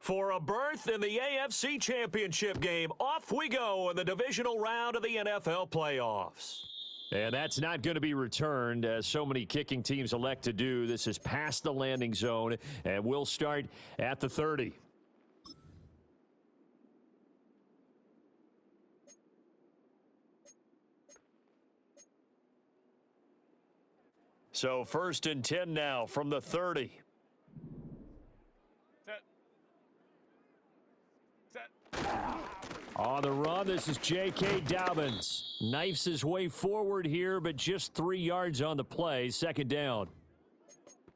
For a berth in the AFC Championship game, off we go in the divisional round of the NFL playoffs. And that's not going to be returned, as so many kicking teams elect to do. This is past the landing zone, and we'll start at the 30. So 1st and 10 now from the 30. On the run, this is J.K. Dobbins. Knifes his way forward here, but just 3 yards on the play. 2nd down.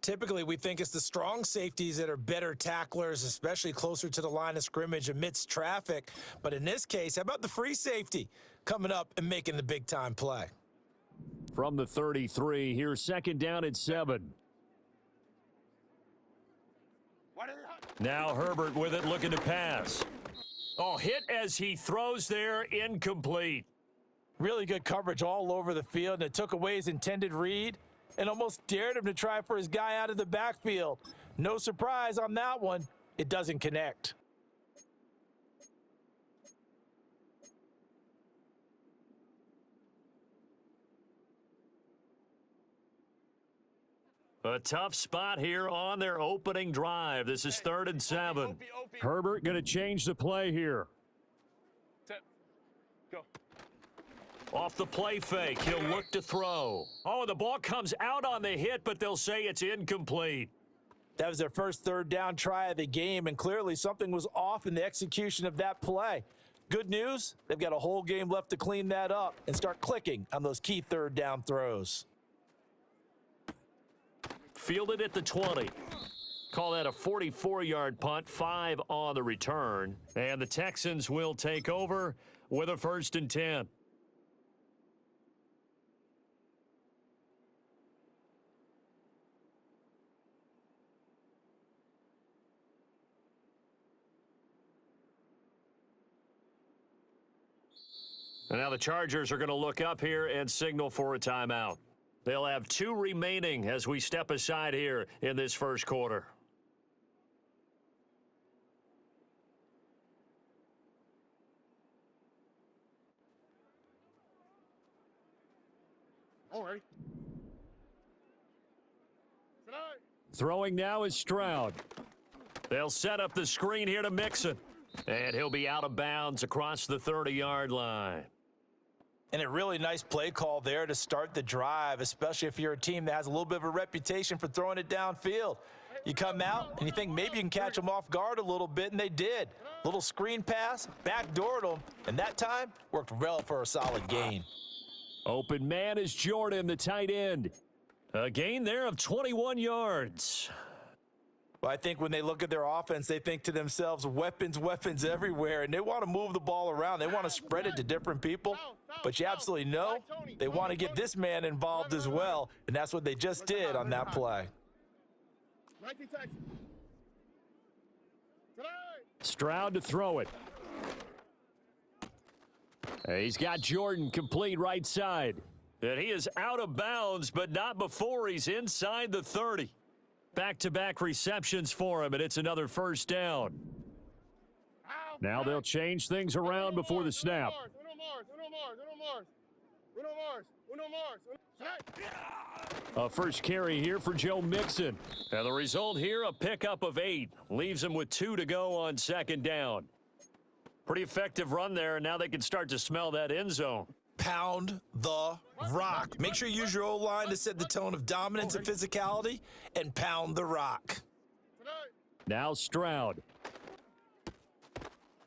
Typically, we think it's the strong safeties that are better tacklers, especially closer to the line of scrimmage amidst traffic. But in this case, how about the free safety coming up and making the big-time play? From the 33, here's 2nd down at 7. Now Herbert with it, looking to pass. Oh, hit as he throws there, incomplete. Really good coverage all over the field, and it took away his intended read and almost dared him to try for his guy out of the backfield. No surprise on that one. It doesn't connect. A tough spot here on their opening drive. This is 3rd and 7. Herbert going to change the play here. Go. Off the play fake, he'll look to throw. Oh, the ball comes out on the hit, but they'll say it's incomplete. That was their first 3rd down try of the game, and clearly something was off in the execution of that play. Good news, they've got a whole game left to clean that up and start clicking on those key 3rd down throws. Fielded at the 20. Call that a 44-yard punt, 5 on the return. And the Texans will take over with a 1st and 10. And now the Chargers are going to look up here and signal for a timeout. They'll have 2 remaining as we step aside here in this first quarter. All right. Throwing now is Stroud. They'll set up the screen here to Mixon. And he'll be out of bounds across the 30-yard line. And a really nice play call there to start the drive, especially if you're a team that has a little bit of a reputation for throwing it downfield. You come out and you think maybe you can catch them off guard a little bit, and they did. Little screen pass, backdoored them, and that time worked well for a solid gain. Open man is Jordan, the tight end. A gain there of 21 yards. Well, I think when they look at their offense, they think to themselves, weapons, weapons everywhere, and they want to move the ball around. They want to spread it to different people, but you absolutely know they want to get this man involved as well, and that's what they just did on that play. Stroud to throw it. He's got Jordan complete right side. And he is out of bounds, but not before he's inside the 30. Back-to-back receptions for him, and it's another 1st down. Now they'll change things around before the snap. A first carry here for Joe Mixon. And the result here, a pickup of 8. Leaves him with 2 to go on 2nd down. Pretty effective run there, and now they can start to smell that end zone. Pound the rock. Make sure you use your O-line to set the tone of dominance and physicality, and pound the rock. Now Stroud.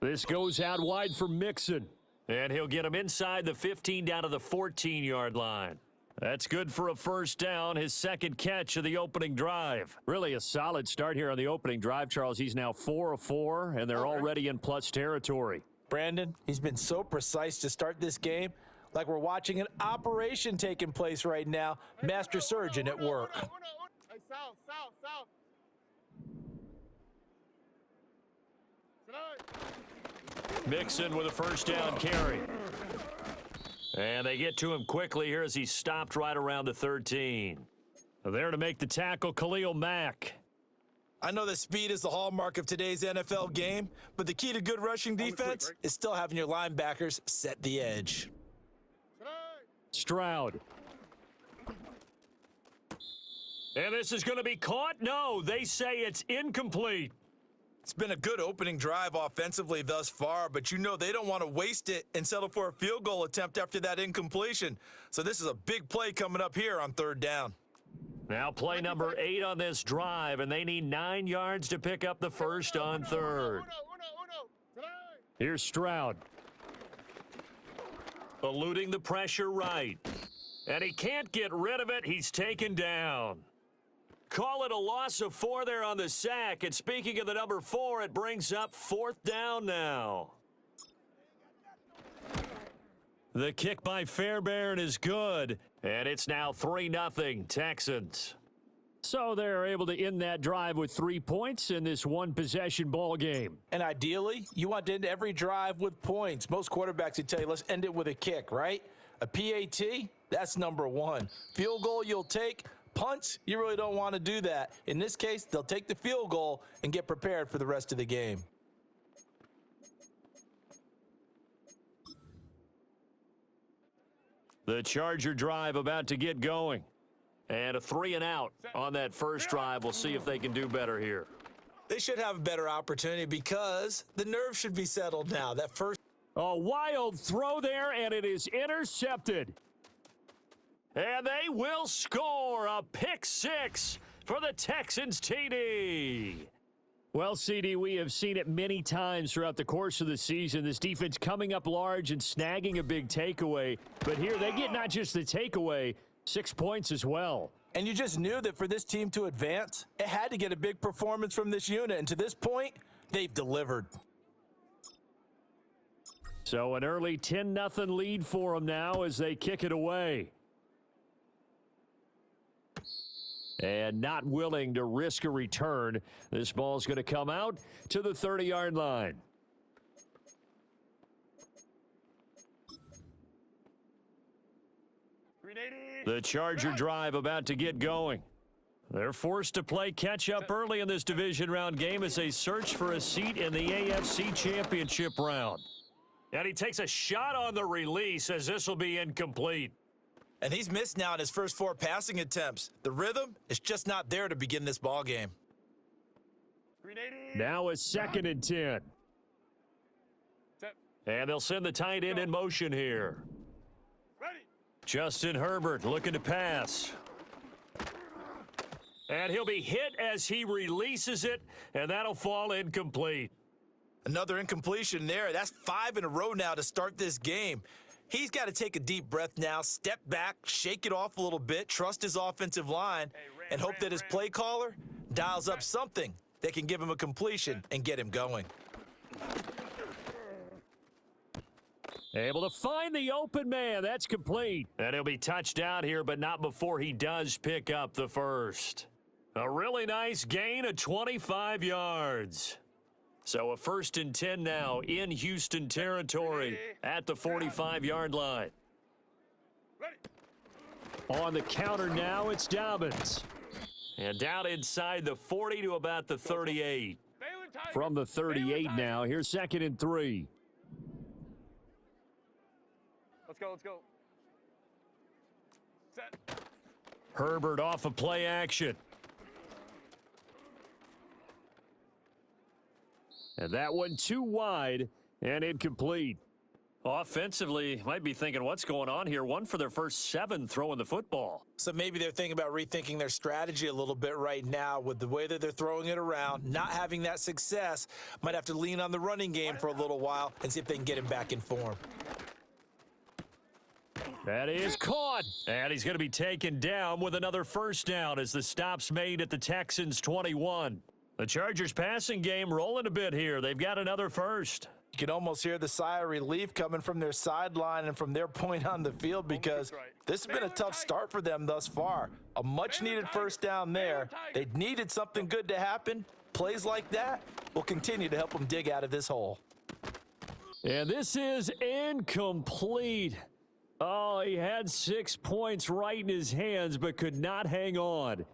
This goes out wide for Mixon. And he'll get him inside the 15 down to the 14-yard line. That's good for a 1st down, his 2nd catch of the opening drive. Really a solid start here on the opening drive, Charles. He's now 4 of 4, and they're already in plus territory. Brandon, he's been so precise to start this game, like we're watching an operation taking place right now. Master surgeon at work. Mixon with a 1st down carry. And they get to him quickly here as he stopped right around the 13. There to make the tackle, Khalil Mack. I know that speed is the hallmark of today's NFL game, but the key to good rushing defense is still having your linebackers set the edge. Stroud. And this is going to be caught? No, they say it's incomplete. It's been a good opening drive offensively thus far, but you know they don't want to waste it and settle for a field goal attempt after that incompletion. So this is a big play coming up here on third down. Now play number 8 on this drive, and they need 9 yards to pick up the first on third. Here's Stroud. Eluding the pressure right. And he can't get rid of it. He's taken down. Call it a loss of 4 there on the sack. And speaking of the number 4, it brings up 4th down now. The kick by Fairbairn is good. And it's now 3-0 Texans. So they're able to end that drive with 3 points in this one-possession ball game. And ideally, you want to end every drive with points. Most quarterbacks would tell you, let's end it with a kick, right? A PAT, that's number 1. Field goal you'll take. Punts, you really don't want to do that. In this case, they'll take the field goal and get prepared for the rest of the game. The Charger drive about to get going. And a 3-and-out on that first drive. We'll see if they can do better here. They should have a better opportunity because the nerves should be settled now. That first. A wild throw there, and it is intercepted. And they will score a pick 6 for the Texans TD. Well, CD, we have seen it many times throughout the course of the season. This defense coming up large and snagging a big takeaway. But here they get not just the takeaway, 6 points as well. And you just knew that for this team to advance, it had to get a big performance from this unit. And to this point, they've delivered. So an early 10-0 lead for them now as they kick it away. And not willing to risk a return. This ball's going to come out to the 30-yard line. The Charger drive about to get going. They're forced to play catch-up early in this division round game as they search for a seat in the AFC Championship round. And he takes a shot on the release as this will be incomplete. And he's missed now in his first 4 passing attempts. The rhythm is just not there to begin this ball game. Now a 2nd and 10. And they'll send the tight end in motion here. Justin Herbert looking to pass. And he'll be hit as he releases it, and that'll fall incomplete. Another incompletion there. That's 5 in a row now to start this game. He's got to take a deep breath now, step back, shake it off a little bit, trust his offensive line, and hope that his play caller dials up something that can give him a completion and get him going. Able to find the open man. That's complete. And he'll be touched down here, but not before he does pick up the first. A really nice gain of 25 yards. So a 1st and 10 now in Houston territory at the 45-yard line. On the counter now, it's Dobbins. And down inside the 40 to about the 38. From the 38 now, here's 2nd and 3. Let's go. Set. Herbert off of play action. And that one too wide and incomplete. Offensively, might be thinking, what's going on here? 1 for their first 7 throwing the football. So maybe they're thinking about rethinking their strategy a little bit right now with the way that they're throwing it around, not having that success. Might have to lean on the running game for a little while and see if they can get him back in form. That is caught. And he's going to be taken down with another first down as the stop's made at the Texans 21. The Chargers passing game rolling a bit here. They've got another first. You can almost hear the sigh of relief coming from their sideline and from their point on the field because this has been a tough start for them thus far. A much-needed first down there. They needed something good to happen. Plays like that will continue to help them dig out of this hole. And this is incomplete. Oh, he had 6 points right in his hands but could not hang on.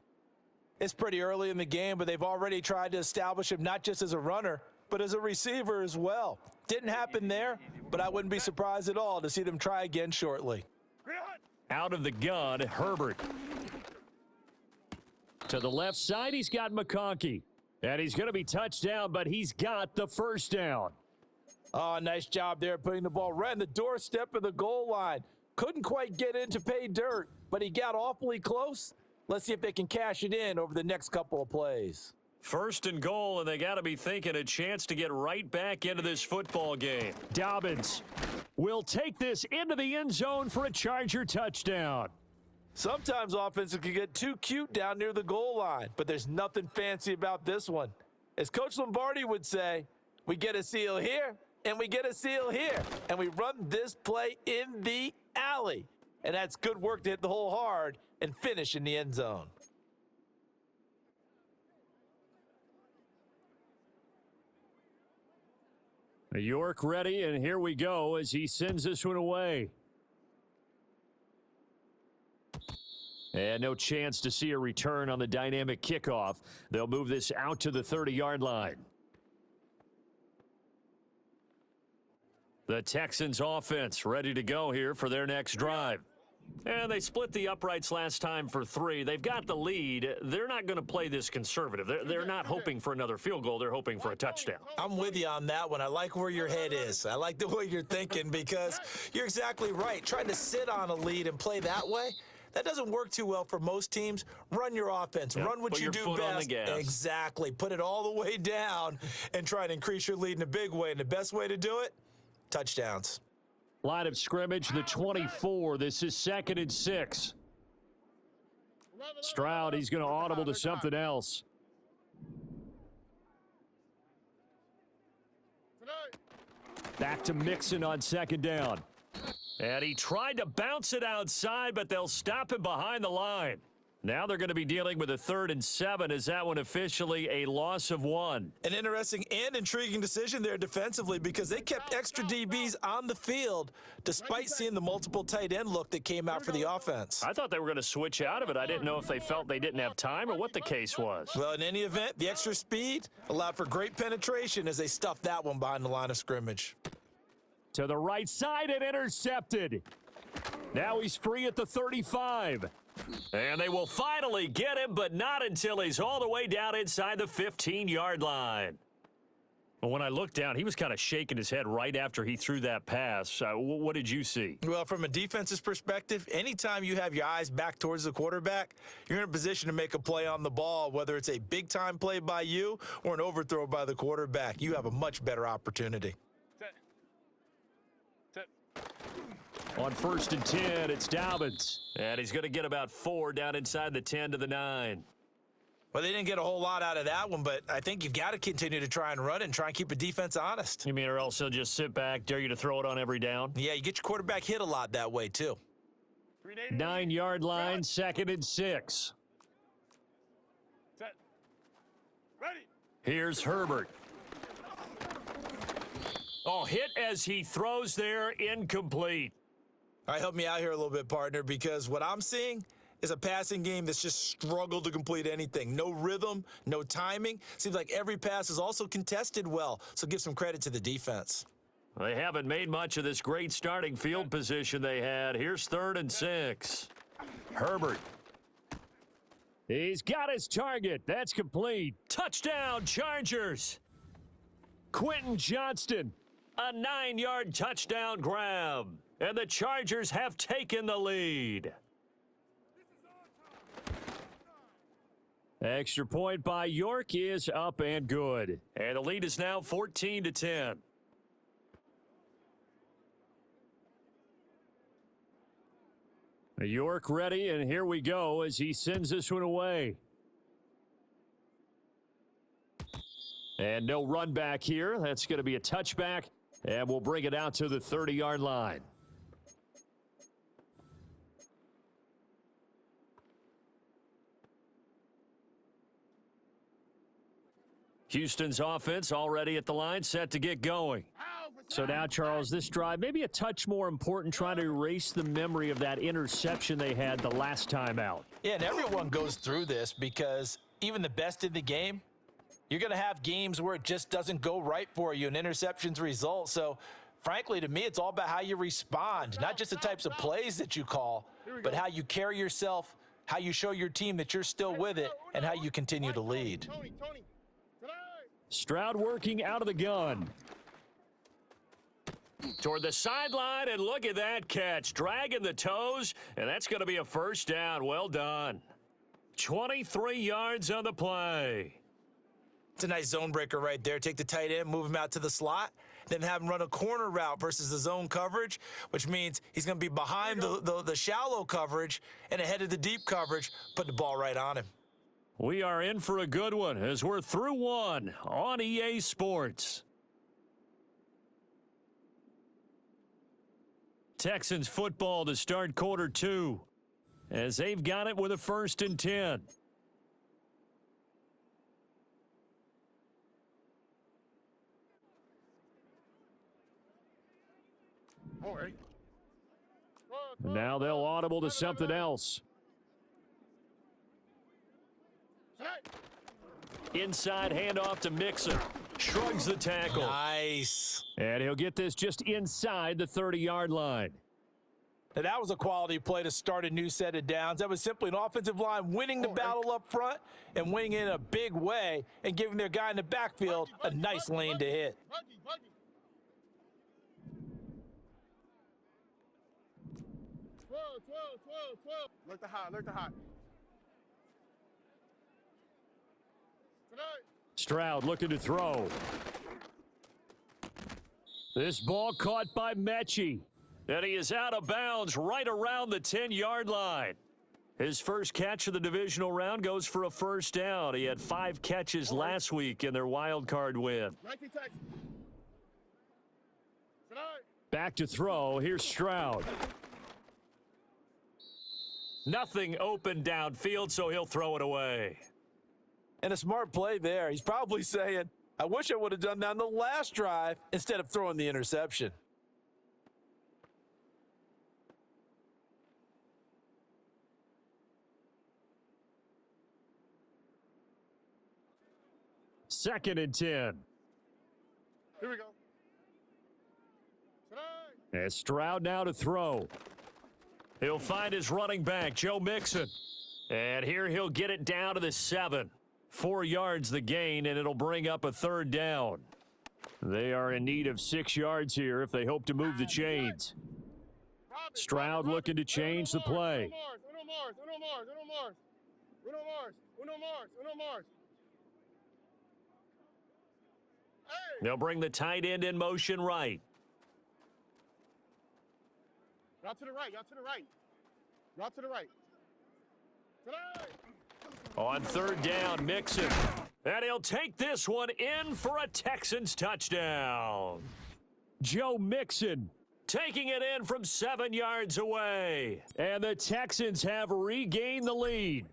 It's pretty early in the game, but they've already tried to establish him not just as a runner, but as a receiver as well. Didn't happen there, but I wouldn't be surprised at all to see them try again shortly. Out of the gun, Herbert. To the left side, he's got McConkey. And he's going to be touched down, but he's got the first down. Oh, nice job there putting the ball right in the doorstep of the goal line. Couldn't quite get in to pay dirt, but he got awfully close. Let's see if they can cash it in over the next couple of plays. First and goal, and they got to be thinking a chance to get right back into this football game. Dobbins will take this into the end zone for a Charger touchdown. Sometimes offenses can get too cute down near the goal line, but there's nothing fancy about this one. As Coach Lombardi would say, we get a seal here, and we get a seal here, and we run this play in the alley. And that's good work to hit the hole hard and finish in the end zone. York ready, and here we go as he sends this one away. And no chance to see a return on the dynamic kickoff. They'll move this out to the 30-yard line. The Texans offense ready to go here for their next drive. And they split the uprights last time for 3. They've got the lead. They're not going to play this conservative. They're not hoping for another field goal. They're hoping for a touchdown. I'm with you on that one. I like where your head is. I like the way you're thinking because you're exactly right. Trying to sit on a lead and play that way, that doesn't work too well for most teams. Run your offense. Yep. Run what Put you your do foot on best. the gas. Exactly. Put it all the way down and try to increase your lead in a big way. And the best way to do it, touchdowns. Line of scrimmage, the 24. This is 2nd and 6. Stroud, he's going to audible to something else. Back to Mixon on 2nd down. And he tried to bounce it outside, but they'll stop him behind the line. Now they're going to be dealing with a 3rd and 7. Is that one officially a loss of 1? An interesting and intriguing decision there defensively because they kept extra DBs on the field despite seeing the multiple tight end look that came out for the offense. I thought they were going to switch out of it. I didn't know if they felt they didn't have time or what the case was. Well, in any event, the extra speed allowed for great penetration as they stuffed that one behind the line of scrimmage. To the right side and intercepted. Now he's free at the 35. And they will finally get him, but not until he's all the way down inside the 15-yard line. Well, when I looked down, he was kind of shaking his head right after he threw that pass. What did you see? Well, from a defense's perspective, anytime you have your eyes back towards the quarterback, you're in a position to make a play on the ball, whether it's a big-time play by you or an overthrow by the quarterback. You have a much better opportunity. On 1st and 10, it's Dobbins. And he's going to get about 4 down inside the 10 to the 9. Well, they didn't get a whole lot out of that one, but I think you've got to continue to try and run and try and keep a defense honest. You mean or else he'll just sit back, dare you to throw it on every down? Yeah, you get your quarterback hit a lot that way, too. 9-yard line, 2nd and 6. Set. Ready. Here's Herbert. Oh, hit as he throws there, incomplete. All right, help me out here a little bit, partner, because what I'm seeing is a passing game that's just struggled to complete anything. No rhythm, no timing. Seems like every pass is also contested well, so give some credit to the defense. They haven't made much of this great starting field position they had. Here's 3rd and 6. Herbert. He's got his target. That's complete. Touchdown, Chargers. Quentin Johnston. A 9-yard touchdown grab. And the Chargers have taken the lead. Extra point by York is up and good. And the lead is now 14-10. York ready, and here we go as he sends this one away. And no run back here. That's going to be a touchback, and we'll bring it out to the 30-yard line. Houston's offense already at the line, set to get going. So now, Charles, this drive, maybe a touch more important, trying to erase the memory of that interception they had the last time out. Yeah, and everyone goes through this because even the best in the game, you're going to have games where it just doesn't go right for you and interceptions result. So, frankly, to me, it's all about how you respond, not just the types of plays that you call, but how you carry yourself, how you show your team that you're still with it, and how you continue to lead. Stroud working out of the gun. Toward the sideline, and look at that catch. Dragging the toes, and that's going to be a first down. Well done. 23 yards on the play. It's a nice zone breaker right there. Take the tight end, move him out to the slot, then have him run a corner route versus the zone coverage, which means he's going to be behind the shallow coverage and ahead of the deep coverage, put the ball right on him. We are in for a good one as we're through one on EA Sports. Texans football to start quarter two as they've got it with a 1st and 10. Now they'll audible to something else. Inside handoff to Mixon. Shrugs the tackle. Nice. And he'll get this just inside the 30-yard line. Now, that was a quality play to start a new set of downs. That was simply an offensive line winning the battle up front and winning it in a big way and giving their guy in the backfield a nice lane to hit. Look the hot, look the hot. Stroud looking to throw. This ball caught by Mechie. And he is out of bounds right around the 10-yard line. His first catch of the divisional round goes for a first down. He had 5 catches last week in their wild card win. Back to throw. Here's Stroud. Nothing open downfield, so he'll throw it away. And a smart play there. He's probably saying, I wish I would have done that on the last drive instead of throwing the interception. Second and 10. Here we go. And Stroud now to throw. He'll find his running back, Joe Mixon. And here he'll get it down to the 7. 4 yards the gain, and it'll bring up a 3rd down. They are in need of 6 yards here if they hope to move the chains. Stroud looking to change the play. They'll bring the tight end in motion right. Route to the right, route to the right. Route to the right. On 3rd down, Mixon. And he'll take this one in for a Texans touchdown. Joe Mixon Taking it in from 7 yards away. and the Texans have regained the lead.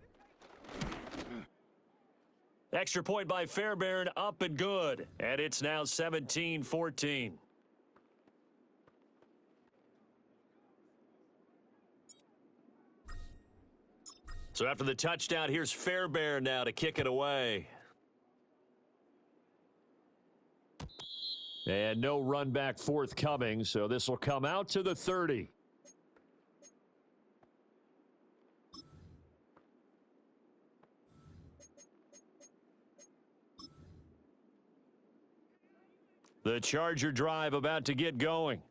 Extra point by Fairbairn, up and good. And it's now 17-14. So after the touchdown, here's Fairbairn now to kick it away. And no run back forthcoming, so this will come out to the 30. The Charger drive about to get going.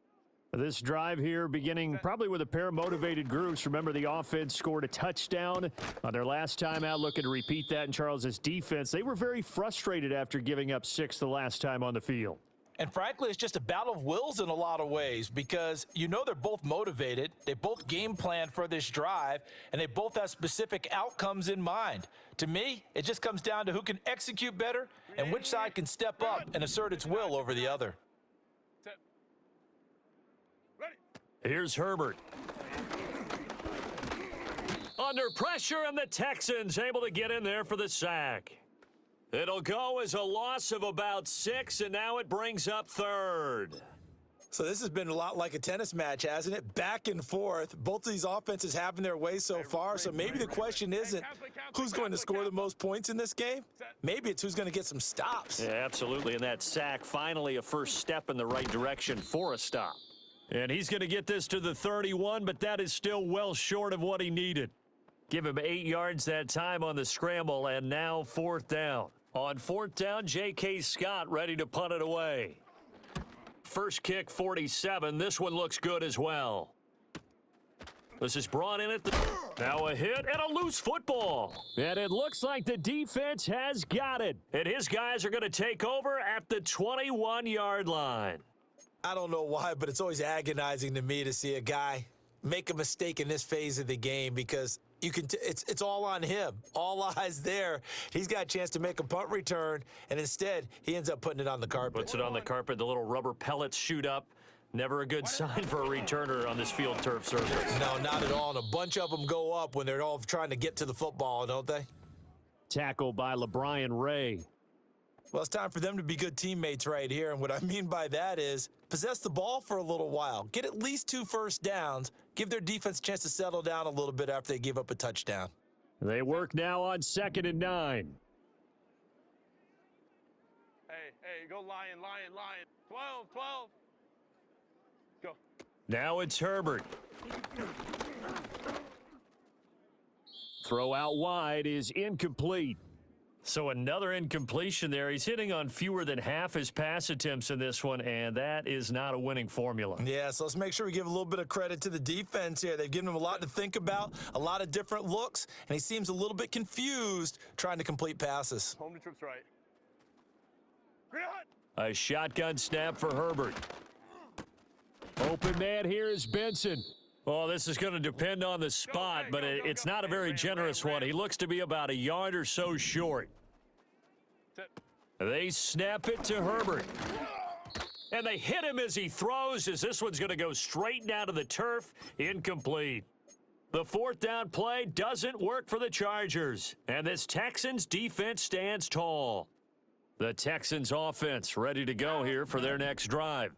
This drive here beginning probably with a pair of motivated groups. Remember, the offense scored a touchdown on their last time out. Looking to repeat that in Charles's defense. They were very frustrated after giving up 6 the last time on the field. And frankly, it's just a battle of wills in a lot of ways because you know they're both motivated. They both game plan for this drive, and they both have specific outcomes in mind. To me, it just comes down to who can execute better and which side can step up and assert its will over the other. Here's Herbert. Under pressure, and the Texans able to get in there for the sack. It'll go as a loss of about 6, and now it brings up 3rd. So this has been a lot like a tennis match, hasn't it? Back and forth. Both of these offenses having their way so far. So maybe the question isn't who's going to score the most points in this game. Maybe it's who's going to get some stops. Yeah, absolutely. And that sack, finally a first step in the right direction for a stop. And he's going to get this to the 31, but that is still well short of what he needed. Give him 8 yards that time on the scramble, and now 4th down. On 4th down, J.K. Scott ready to punt it away. First kick, 47. This one looks good as well. This is brought in at the... Now a hit and a loose football. And it looks like the defense has got it. And his guys are going to take over at the 21-yard line. I don't know why, but it's always agonizing to me to see a guy make a mistake in this phase of the game because you can it's all on him. All eyes there. He's got a chance to make a punt return, and instead he ends up putting it on the carpet. Puts it on the carpet. The little rubber pellets shoot up. Never a good sign for a returner on this field turf surface. No, not at all. And a bunch of them go up when they're all trying to get to the football, don't they? Tackled by LeBron Ray. Well, it's time for them to be good teammates right here. And what I mean by that is possess the ball for a little while. Get at least 2 first downs. Give their defense a chance to settle down a little bit after they give up a touchdown. They work now on 2nd and 9. Hey, go Lion. 12. Go. Now it's Herbert. Throw out wide is incomplete. So another incompletion there. He's hitting on fewer than half his pass attempts in this one, and that is not a winning formula. Yeah, so let's make sure we give a little bit of credit to the defense here. They've given him a lot to think about, a lot of different looks, and he seems a little bit confused trying to complete passes. Home to trips right. A shotgun snap for Herbert. Open man here is Benson. Well, this is going to depend on the spot, but it's not a very generous one. He looks to be about a yard or so short. They snap it to Herbert. And they hit him as he throws, as this one's going to go straight down to the turf. Incomplete. The 4th down play doesn't work for the Chargers. And this Texans defense stands tall. The Texans offense ready to go here for their next drive.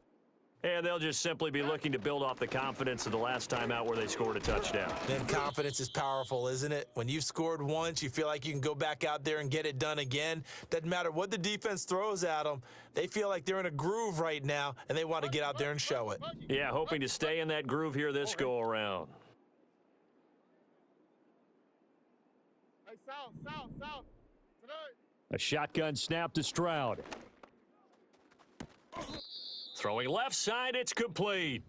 And they'll just simply be looking to build off the confidence of the last time out where they scored a touchdown. And confidence is powerful, isn't it? When you've scored once, you feel like you can go back out there and get it done again. Doesn't matter what the defense throws at them. They feel like they're in a groove right now, and they want to get out there and show it. Yeah, hoping to stay in that groove here this go-around. Hey, south. Today. A shotgun snap to Stroud. Throwing left side, it's complete.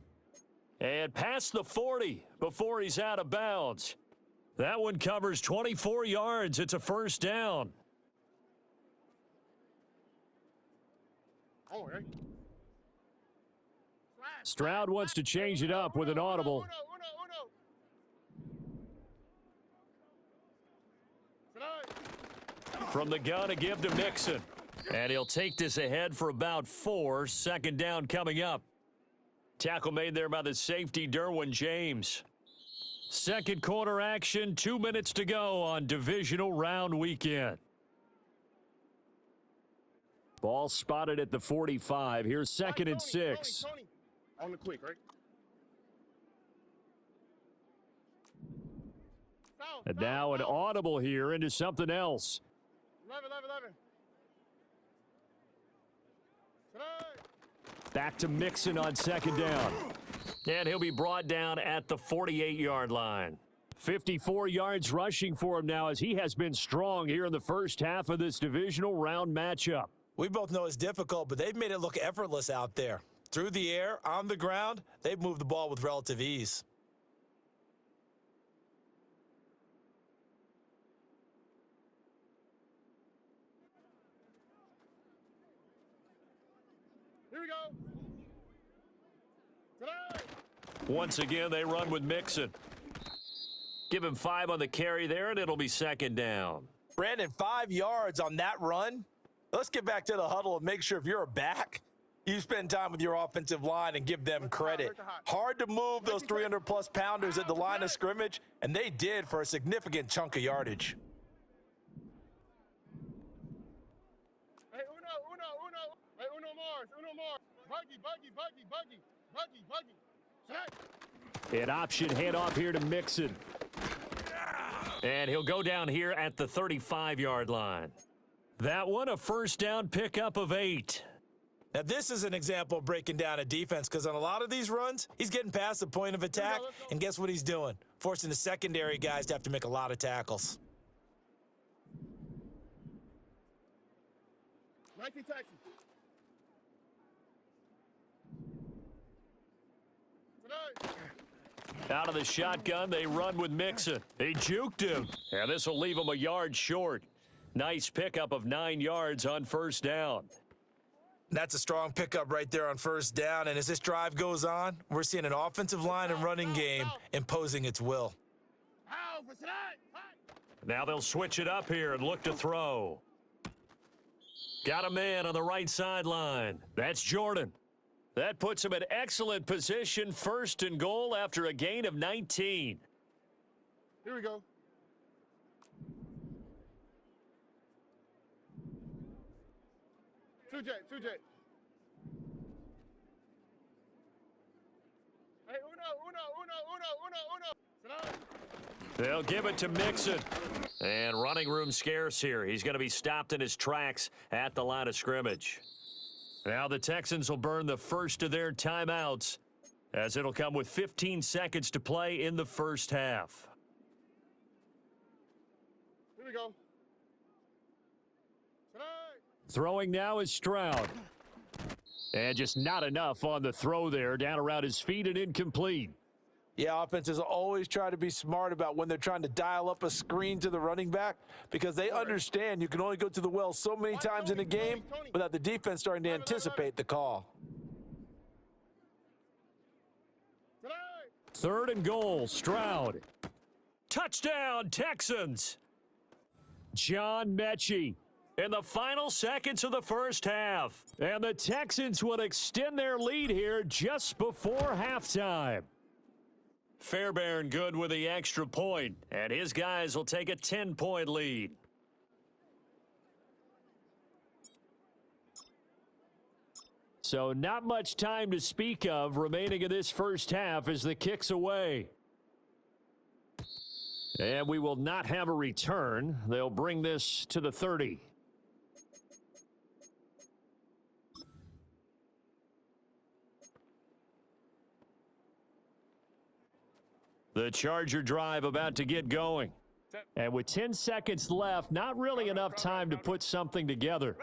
And past the 40 before he's out of bounds. That one covers 24 yards. It's a first down. Oh, right. Stroud wants to change it up with an audible. Uno. Today. From the gun, a give to Mixon. And he'll take this ahead for about 4. 2nd down coming up. Tackle made there by the safety, Derwin James. Second quarter action, 2 minutes to go on divisional round weekend. Ball spotted at the 45. Here's 2nd and 6. Tony. On the quick, right? And now an audible here into something else. 11. Back to Mixon on 2nd down. And he'll be brought down at the 48-yard line. 54 yards rushing for him now as he has been strong here in the first half of this divisional round matchup. We both know it's difficult, but they've made it look effortless out there. Through the air, on the ground, they've moved the ball with relative ease. Here we go. Today. Once again, they run with Mixon. Give him 5 on the carry there, and it'll be 2nd down. Brandon, 5 yards on that run. Let's get back to the huddle and make sure if you're a back, you spend time with your offensive line and give them credit. Hard to move those 300-plus pounders at the line of scrimmage, and they did for a significant chunk of yardage. Hey, uno more. Buggy. Buggy. Set. An option handoff here to Mixon. And he'll go down here at the 35-yard line. That one, a first down pickup of 8. Now, this is an example of breaking down a defense because on a lot of these runs, he's getting past the point of attack, and guess what he's doing? Forcing the secondary guys to have to make a lot of tackles. Righty taxi. Tonight. Out of the shotgun, they run with Mixon. He juked him. And this will leave him a yard short. Nice pickup of 9 yards on first down. That's a strong pickup right there on first down, and as this drive goes on, we're seeing an offensive line and running game imposing its will. Now they'll switch it up here and look to throw. Got a man on the right sideline. That's Jordan. That puts him in excellent position, first and goal after a gain of 19. Here we go. Two jet. Hey, uno. Tonight. They'll give it to Mixon. And running room scarce here. He's going to be stopped in his tracks at the line of scrimmage. Now the Texans will burn the first of their timeouts as it'll come with 15 seconds to play in the first half. Here we go. Tonight. Throwing now is Stroud. And just not enough on the throw there. Down around his feet and incomplete. Yeah, offenses always try to be smart about when they're trying to dial up a screen to the running back because they understand you can only go to the well so many times in a game without the defense starting to anticipate the call. Third and goal, Stroud. Touchdown, Texans! John Mechie. In the final seconds of the first half. And the Texans will extend their lead here just before halftime. Fairbairn good with the extra point, and his guys will take a 10-point lead. So not much time to speak of remaining in this first half as the kick's away. And we will not have a return. They'll bring this to the 30. The Charger drive about to get going. And with 10 seconds left, not really enough time to put something together.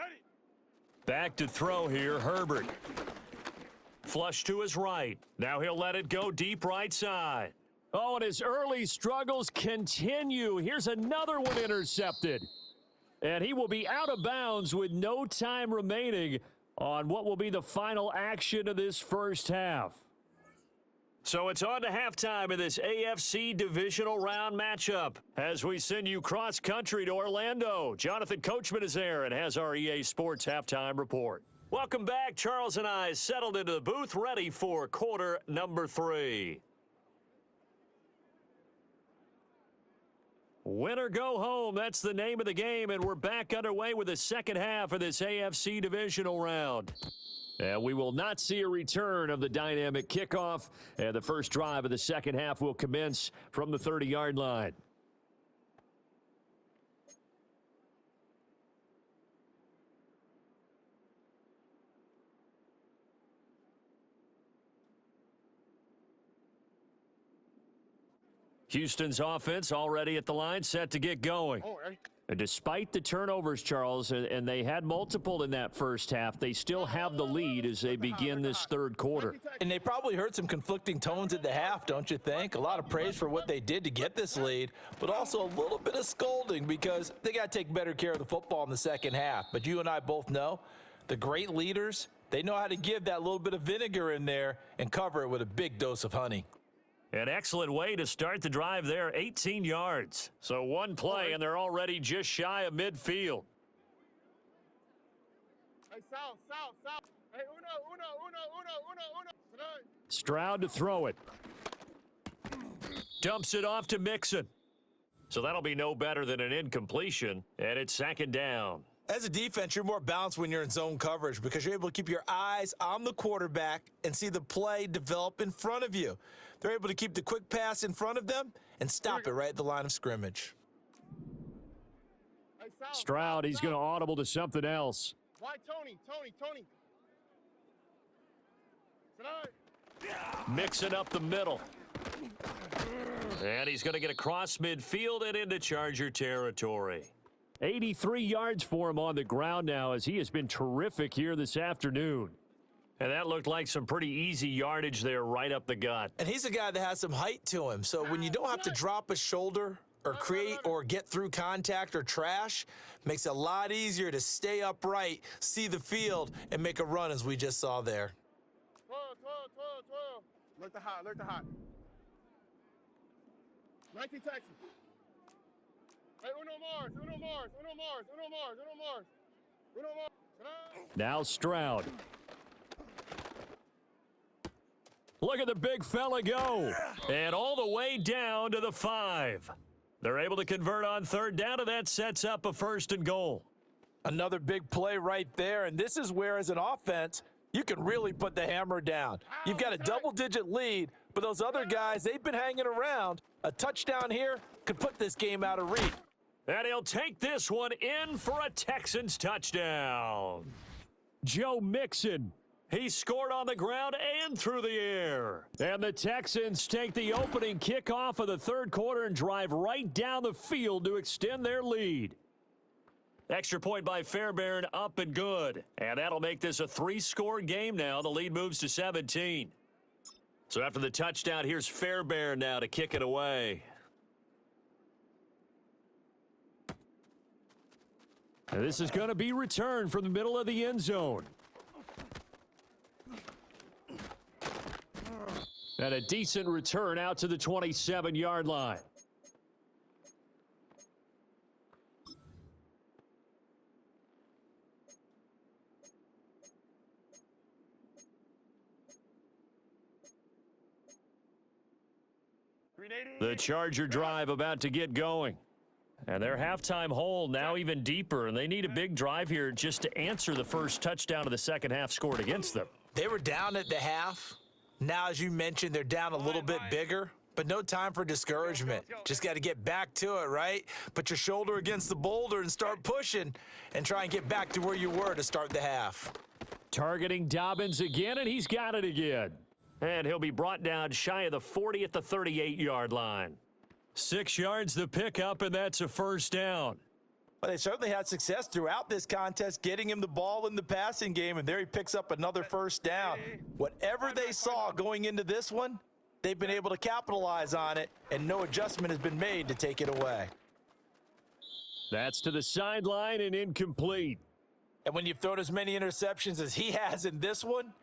Back to throw here, Herbert. Flush to his right. Now he'll let it go deep right side. Oh, and his early struggles continue. Here's another one intercepted. And he will be out of bounds with no time remaining on what will be the final action of this first half. So it's on to halftime in this AFC divisional round matchup as we send you cross-country to Orlando. Jonathan Coachman is there and has our EA Sports halftime report. Welcome back. Charles and I settled into the booth ready for quarter number 3. Win or go home, that's the name of the game, and we're back underway with the second half of this AFC divisional round. And we will not see a return of the dynamic kickoff, and the first drive of the second half will commence from the 30-yard line. Houston's offense already at the line, set to get going. And despite the turnovers, Charles, and they had multiple in that first half, they still have the lead as they begin this third quarter. And they probably heard some conflicting tones at the half, don't you think? A lot of praise for what they did to get this lead, but also a little bit of scolding because they got to take better care of the football in the second half. But you and I both know the great leaders, they know how to give that little bit of vinegar in there and cover it with a big dose of honey. An excellent way to start the drive there, 18 yards. So one play, and they're already just shy of midfield. Hey, south. Hey, uno. Tonight. Stroud to throw it. Dumps it off to Mixon. So that'll be no better than an incompletion, and it's second down. As a defense, you're more balanced when you're in zone coverage because you're able to keep your eyes on the quarterback and see the play develop in front of you. They're able to keep the quick pass in front of them and stop it right at the line of scrimmage. Hey, Sal, Stroud, he's Sal. going to audible to something else. Why, Tony? Tonight. Mixing up the middle. And he's going to get across midfield and into Charger territory. 83 yards for him on the ground now as he has been terrific here this afternoon. And that looked like some pretty easy yardage there right up the gut. And he's a guy that has some height to him. So when you don't have to drop a shoulder or create or get through contact or trash, makes it a lot easier to stay upright, see the field, and make a run as we just saw there. 12. Look the hot. 19 Texas. Hey, Uno Mars. Now Stroud. Look at the big fella go. And all the way down to the 5. They're able to convert on third down, and that sets up a 1st and goal. Another big play right there, and this is where, as an offense, you can really put the hammer down. You've got a double-digit lead, but those other guys, they've been hanging around. A touchdown here could put this game out of reach. And he'll take this one in for a Texans touchdown. Joe Mixon. He scored on the ground and through the air. And the Texans take the opening kickoff of the third quarter and drive right down the field to extend their lead. Extra point by Fairbairn, up and good. And that'll make this a 3-score game now. The lead moves to 17. So after the touchdown, here's Fairbairn now to kick it away. And this is going to be returned from the middle of the end zone. And a decent return out to the 27-yard line. The Charger drive about to get going. And their halftime hole now even deeper, and they need a big drive here just to answer the first touchdown of the second half scored against them. They were down at the half. Now, as you mentioned, they're down a little bit bigger, but no time for discouragement. Just got to get back to it, right? Put your shoulder against the boulder and start pushing and try and get back to where you were to start the half. Targeting Dobbins again, and he's got it again. And he'll be brought down shy of the 40 at the 38-yard line. 6 yards the pickup, and that's a 1st down. Well, they certainly had success throughout this contest, getting him the ball in the passing game, and there he picks up another 1st down. Whatever they saw going into this one, they've been able to capitalize on it, and no adjustment has been made to take it away. That's to the sideline and incomplete. And when you've thrown as many interceptions as he has in this one,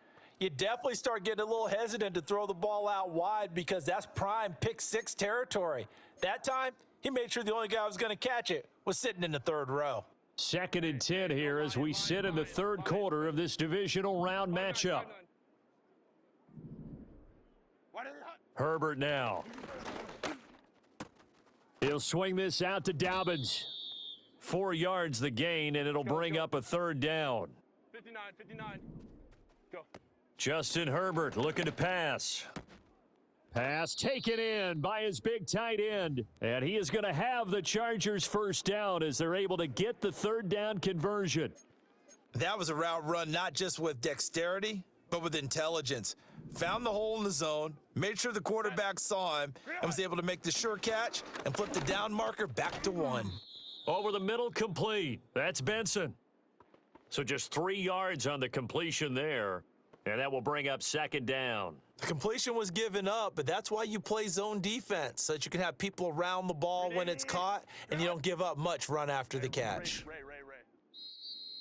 you definitely start getting a little hesitant to throw the ball out wide because that's prime pick 6 territory. That time, he made sure the only guy who was going to catch it was sitting in the 3rd row. 2nd and 10 here as we sit in the third quarter of this divisional round matchup. Herbert now. He'll swing this out to Dobbins. 4 yards the gain, and it'll bring up a 3rd down. 59. Go. Justin Herbert looking to pass. Pass taken in by his big tight end. And he is going to have the Chargers 1st down as they're able to get the 3rd down conversion. That was a route run not just with dexterity, but with intelligence. Found the hole in the zone, made sure the quarterback saw him, and was able to make the sure catch and flip the down marker back to 1. Over the middle, complete. That's Benson. So just 3 yards on the completion there, and that will bring up 2nd down. The completion was given up, but that's why you play zone defense, so that you can have people around the ball when it's caught, and you don't give up much run after the catch.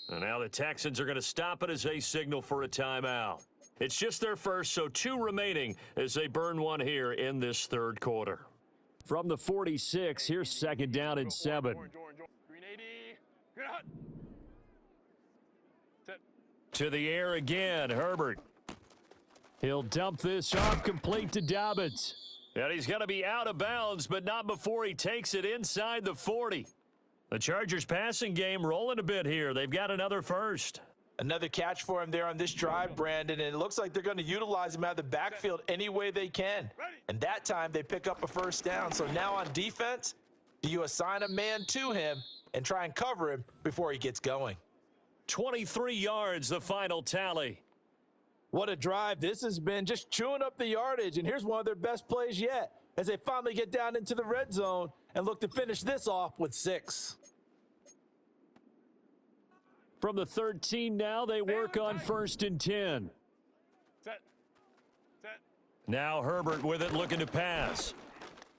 And now the Texans are going to stop it as they signal for a timeout. It's just their first, so 2 remaining as they burn one here in this 3rd quarter. From the 46, here's 2nd down and 7. To the air again, Herbert. He'll dump this off complete to Dobbins. And he's going to be out of bounds, but not before he takes it inside the 40. The Chargers passing game rolling a bit here. They've got another first. Another catch for him there on this drive, Brandon, and it looks like they're going to utilize him out of the backfield any way they can. And that time they pick up a first down. So now on defense, do you assign a man to him and try and cover him before he gets going? 23 yards, the final tally. What a drive this has been, just chewing up the yardage. And here's one of their best plays yet as they finally get down into the red zone and look to finish this off with 6. From the 13 now, they work on 1st and 10. Now Herbert with it, looking to pass.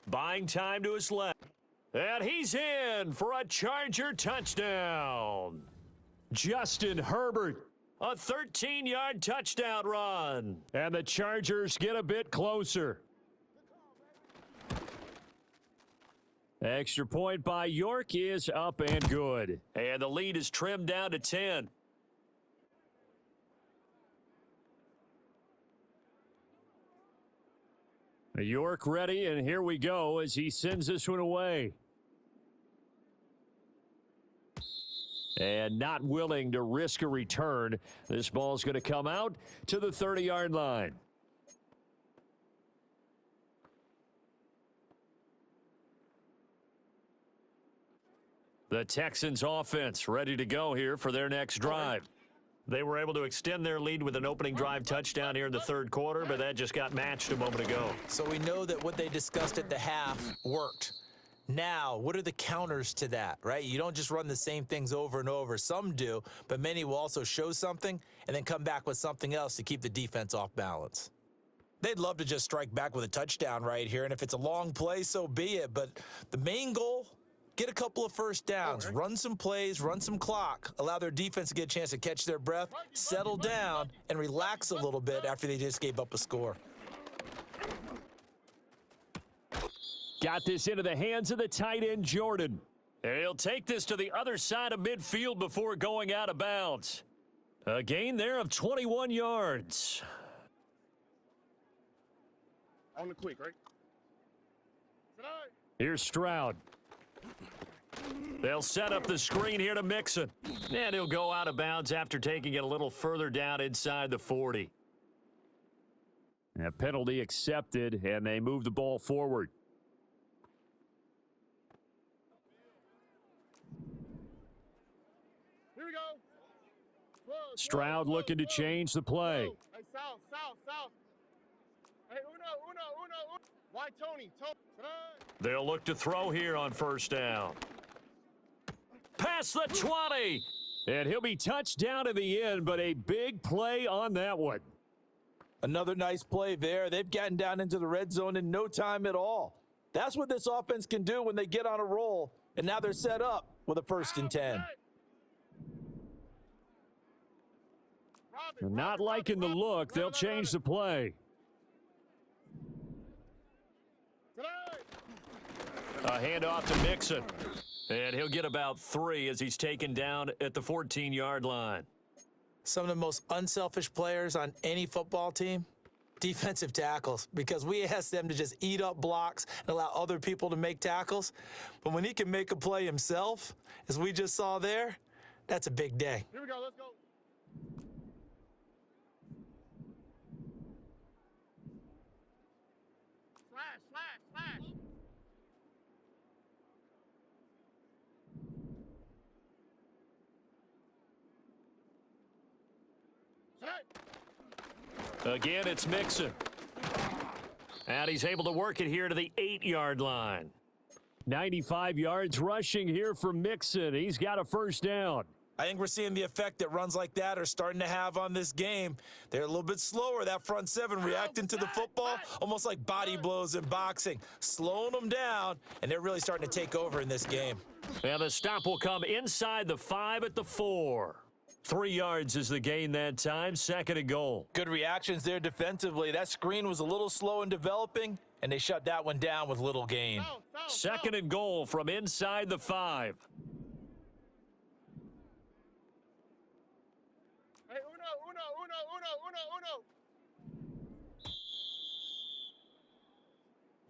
Buying time to his left. And he's in for a Charger touchdown. Justin Herbert. A 13-yard touchdown run. And the Chargers get a bit closer. Extra point by York is up and good. And the lead is trimmed down to 10. York ready, and here we go as he sends this one away. And not willing to risk a return. This ball's going to come out to the 30-yard line. The Texans offense ready to go here for their next drive. They were able to extend their lead with an opening drive touchdown here in the third quarter, but that just got matched a moment ago. So we know that what they discussed at the half worked. Now, what are the counters to that, right? You don't just run the same things over and over. Some do, but many will also show something and then come back with something else to keep the defense off balance. They'd love to just strike back with a touchdown right here, and if it's a long play, so be it. But the main goal, get a couple of first downs, run some plays, run some clock, allow their defense to get a chance to catch their breath, settle down, and relax a little bit after they just gave up a score. Got this into the hands of the tight end, Jordan. And he'll take this to the other side of midfield before going out of bounds. A gain there of 21 yards. On the quick, right? Here's Stroud. They'll set up the screen here to Mixon. And he'll go out of bounds after taking it a little further down inside the 40. A penalty accepted, and they move the ball forward. Here we go. Stroud looking to change the play. Hey, south. Hey, Uno. Why Tony? They'll look to throw here on first down. Past the 20. And he'll be touched down in the end, but a big play on that one. Another nice play there. They've gotten down into the red zone in no time at all. That's what this offense can do when they get on a roll, and now they're set up with a 1st and 10. Not liking the look. They'll change the play. A handoff to Mixon. And he'll get about 3 as he's taken down at the 14-yard line. Some of the most unselfish players on any football team, defensive tackles, because we ask them to just eat up blocks and allow other people to make tackles. But when he can make a play himself, as we just saw there, that's a big day. Here we go, let's go. Slash. Again, it's Mixon. And he's able to work it here to the 8-yard line. 95 yards rushing here for Mixon. He's got a first down. I think we're seeing the effect that runs like that are starting to have on this game. They're a little bit slower, that front seven, reacting to the football, almost like body blows in boxing, slowing them down, and they're really starting to take over in this game. And the stop will come inside the 5 at the 4. 3 yards is the gain that time, 2nd and goal. Good reactions there defensively. That screen was a little slow in developing, and they shut that one down with little gain. 2nd and goal from inside the 5. Hey, Uno.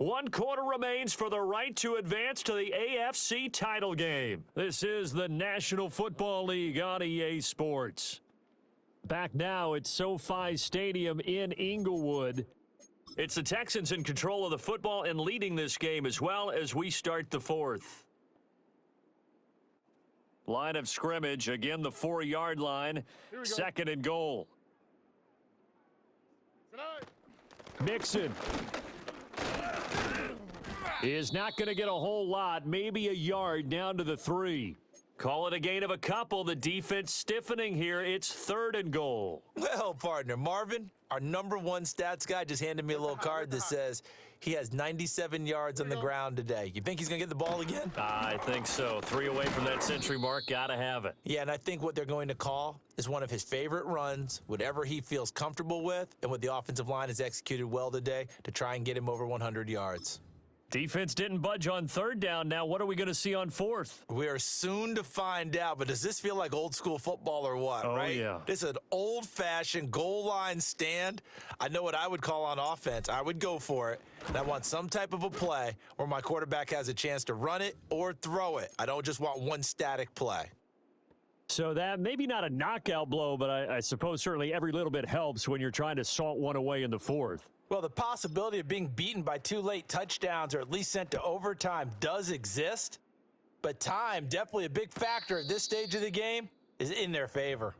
1 quarter remains for the right to advance to the AFC title game. This is the National Football League on EA Sports. Back now at SoFi Stadium in Inglewood. It's the Texans in control of the football and leading this game as well as we start the fourth. Line of scrimmage, again the 4-yard line, 2nd and goal. Mixon is not going to get a whole lot, maybe a yard down to the 3. Call it a gain of a couple. The defense stiffening here. It's 3rd and goal. Well, partner, Marvin, our number 1 stats guy, just handed me a little card that says he has 97 yards on the ground today. You think he's going to get the ball again? I think so. 3 away from that century mark. Got to have it. Yeah, and I think what they're going to call is one of his favorite runs, whatever he feels comfortable with, and what the offensive line has executed well today to try and get him over 100 yards. Defense didn't budge on 3rd down. Now what are we going to see on 4th? We are soon to find out, but does this feel like old school football or what, right? Yeah. This is an old-fashioned goal line stand. I know what I would call on offense. I would go for it. And I want some type of a play where my quarterback has a chance to run it or throw it. I don't just want one static play. So that maybe not a knockout blow, but I suppose certainly every little bit helps when you're trying to salt one away in the 4th. Well, the possibility of being beaten by 2 late touchdowns or at least sent to overtime does exist, but time, definitely a big factor at this stage of the game, is in their favor.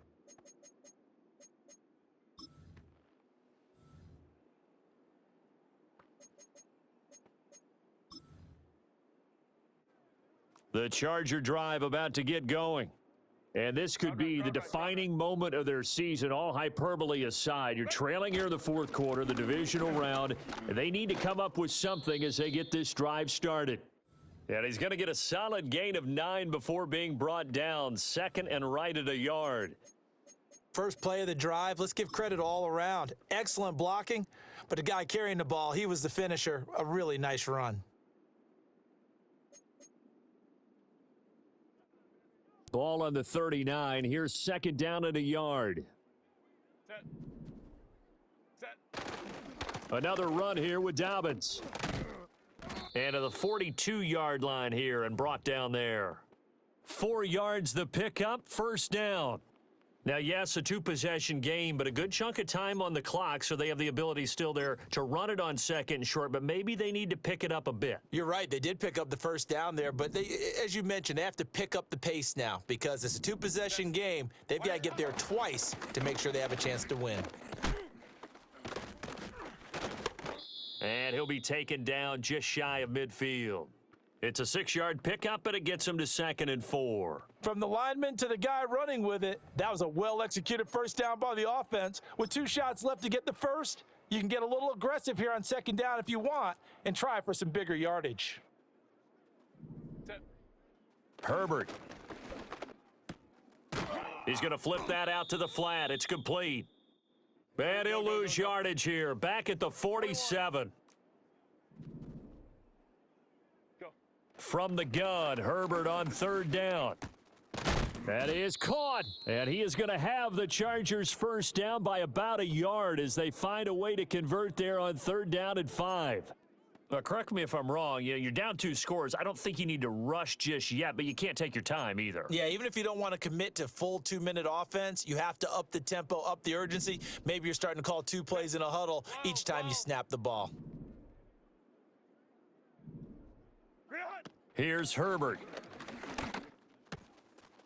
The Charger drive about to get going. And this could be the defining moment of their season, all hyperbole aside. You're trailing here in the 4th quarter, the divisional round, and they need to come up with something as they get this drive started. And he's going to get a solid gain of 9 before being brought down. 2nd and right at a yard. First play of the drive, let's give credit all around. Excellent blocking, but the guy carrying the ball, he was the finisher. A really nice run. Ball on the 39. Here's 2nd down and a yard. Set. Another run here with Dobbins. And to the 42-yard line here and brought down there. 4 yards the pickup, 1st down. Now, yes, a 2-possession game, but a good chunk of time on the clock, so they have the ability still there to run it on 2nd and short, but maybe they need to pick it up a bit. You're right. They did pick up the 1st down there, but they, as you mentioned, they have to pick up the pace now because it's a 2-possession game. They've got to get there twice to make sure they have a chance to win. And he'll be taken down just shy of midfield. It's a 6-yard pickup, but it gets him to 2nd and 4. From the lineman to the guy running with it, that was a well-executed 1st down by the offense. With 2 shots left to get the 1st, you can get a little aggressive here on 2nd down if you want and try for some bigger yardage. Herbert. He's going to flip that out to the flat. It's complete. And he'll lose yardage here. Back at the 47. From the gun, Herbert on 3rd down. That is caught, and he is going to have the Chargers 1st down by about a yard as they find a way to convert there on 3rd down and 5. Correct me if I'm wrong. You're down 2 scores. I don't think you need to rush just yet, but you can't take your time either. Yeah, even if you don't want to commit to full 2-minute offense, you have to up the tempo, up the urgency. Maybe you're starting to call 2 plays in a huddle each time you snap the ball. Here's Herbert.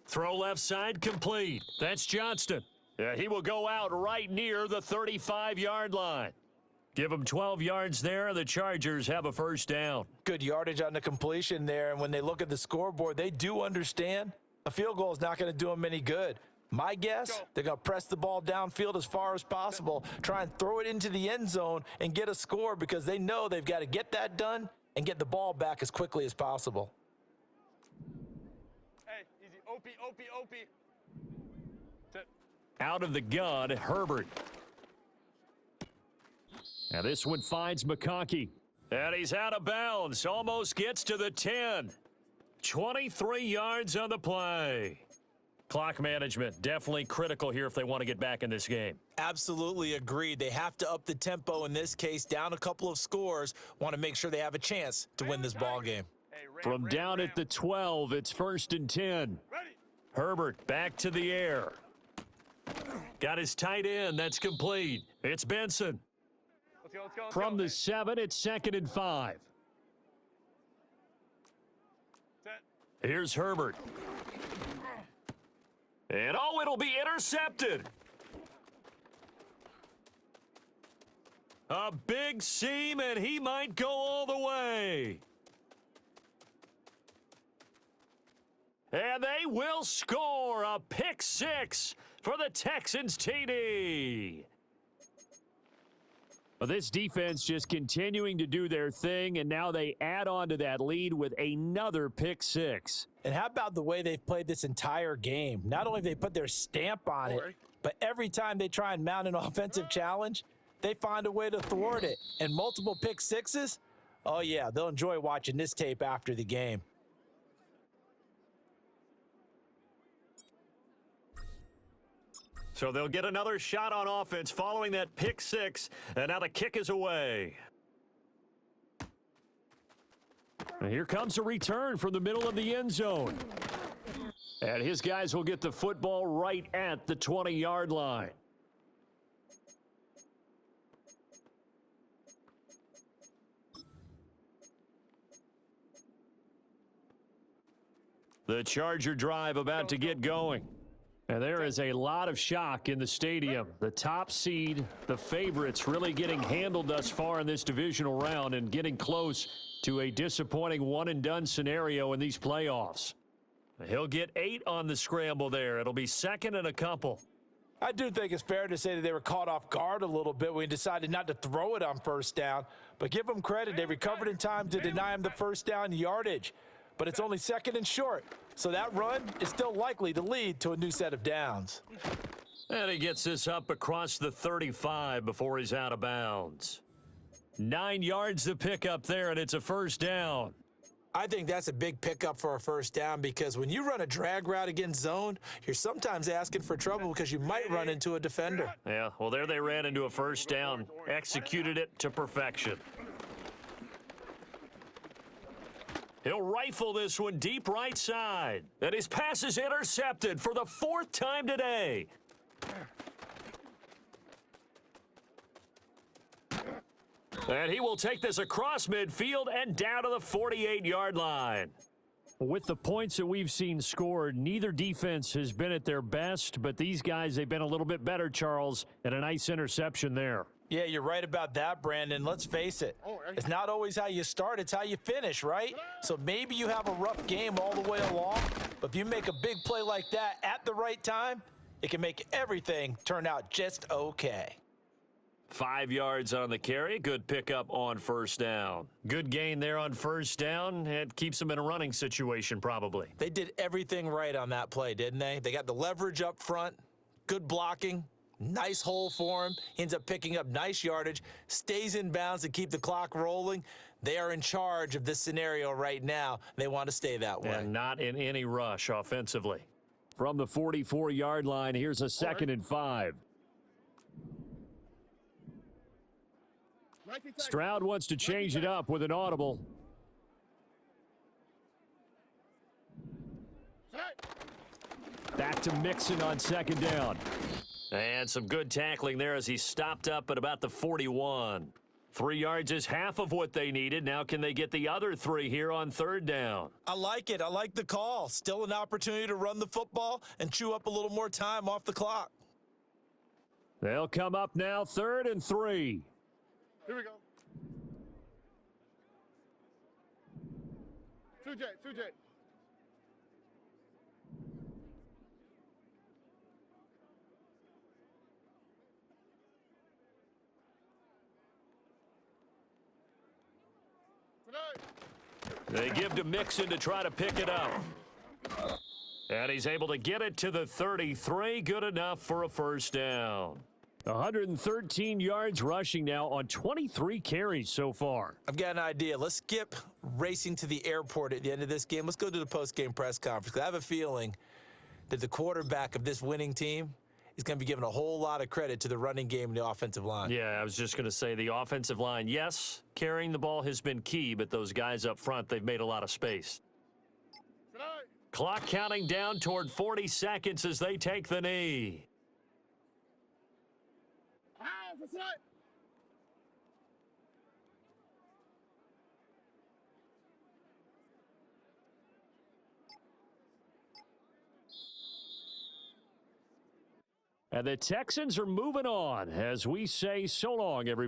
Throw left side complete. That's Johnston. He will go out right near the 35-yard line. Give him 12 yards there, and the Chargers have a 1st down. Good yardage on the completion there, and when they look at the scoreboard, they do understand a field goal is not going to do them any good. My guess, they're going to press the ball downfield as far as possible, try and throw it into the end zone and get a score because they know they've got to get that done and get the ball back as quickly as possible. Hey, easy. OP. Out of the gun, Herbert. Now this one finds McConkey. And he's out of bounds. Almost gets to the 10. 23 yards on the play. Clock management, definitely critical here if they want to get back in this game. Absolutely agreed. They have to up the tempo in this case, down a couple of scores. Want to make sure they have a chance to win this ball game. From down at the 12, it's 1st and 10. Herbert back to the air. Got his tight end. That's complete. It's Benson. From the 7, it's 2nd and 5. Here's Herbert. And oh, it'll be intercepted. A big seam, and he might go all the way. And they will score a pick six for the Texans TD. Well, this defense just continuing to do their thing, and now they add on to that lead with another pick six. And how about the way they've played this entire game? Not only have they put their stamp on it, but every time they try and mount an offensive challenge, they find a way to thwart it. And multiple pick sixes, oh yeah, they'll enjoy watching this tape after the game. So they'll get another shot on offense following that pick six, and now the kick is away. And here comes a return from the middle of the end zone. And his guys will get the football right at the 20-yard line. The Charger drive about to get going. And there is a lot of shock in the stadium. The top seed, the favorites, really getting handled thus far in this divisional round and getting close to a disappointing one-and-done scenario in these playoffs. He'll get 8 on the scramble there. It'll be 2nd and a couple. I do think it's fair to say that they were caught off guard a little bit when we decided not to throw it on 1st down. But give them credit. They recovered in time to deny him the 1st down yardage. But it's only 2nd and short. So that run is still likely to lead to a new set of downs. And he gets this up across the 35 before he's out of bounds. 9 yards to pick up there, and it's a 1st down. I think that's a big pickup for a 1st down because when you run a drag route against zone, you're sometimes asking for trouble because you might run into a defender. Yeah, well, there they ran into a 1st down, executed it to perfection. He'll rifle this one deep right side. And his pass is intercepted for the 4th time today. And he will take this across midfield and down to the 48-yard line. With the points that we've seen scored, neither defense has been at their best, but these guys, they've been a little bit better, Charles, and a nice interception there. Yeah, you're right about that, Brandon. Let's face it. It's not always how you start, it's how you finish, right? So maybe you have a rough game all the way along, but if you make a big play like that at the right time, it can make everything turn out just okay. 5 yards on the carry. Good pickup on 1st down. Good gain there on 1st down. It keeps them in a running situation, probably. They did everything right on that play, didn't they? They got the leverage up front, good blocking, nice hole for him. He ends up picking up nice yardage, stays in bounds to keep the clock rolling. They are in charge of this scenario right now. They want to stay that way. And not in any rush offensively. From the 44-yard line, here's a 2nd and 5. Stroud wants to change it up with an audible. Back to Mixon on 2nd down. And some good tackling there as he stopped up at about the 41. 3 yards is half of what they needed. Now can they get the other 3 here on 3rd down? I like it. I like the call. Still an opportunity to run the football and chew up a little more time off the clock. They'll come up now 3rd and 3. Here we go. 2J, 2J. They give to Mixon to try to pick it up. And he's able to get it to the 33. Good enough for a 1st down. 113 yards rushing now on 23 carries so far. I've got an idea. Let's skip racing to the airport at the end of this game. Let's go to the post-game press conference. I have a feeling that the quarterback of this winning team is going to be given a whole lot of credit to the running game and the offensive line. Yeah, I was just going to say the offensive line, yes, carrying the ball has been key, but those guys up front, they've made a lot of space. Clock counting down toward 40 seconds as they take the knee. And the Texans are moving on as we say so long, everybody.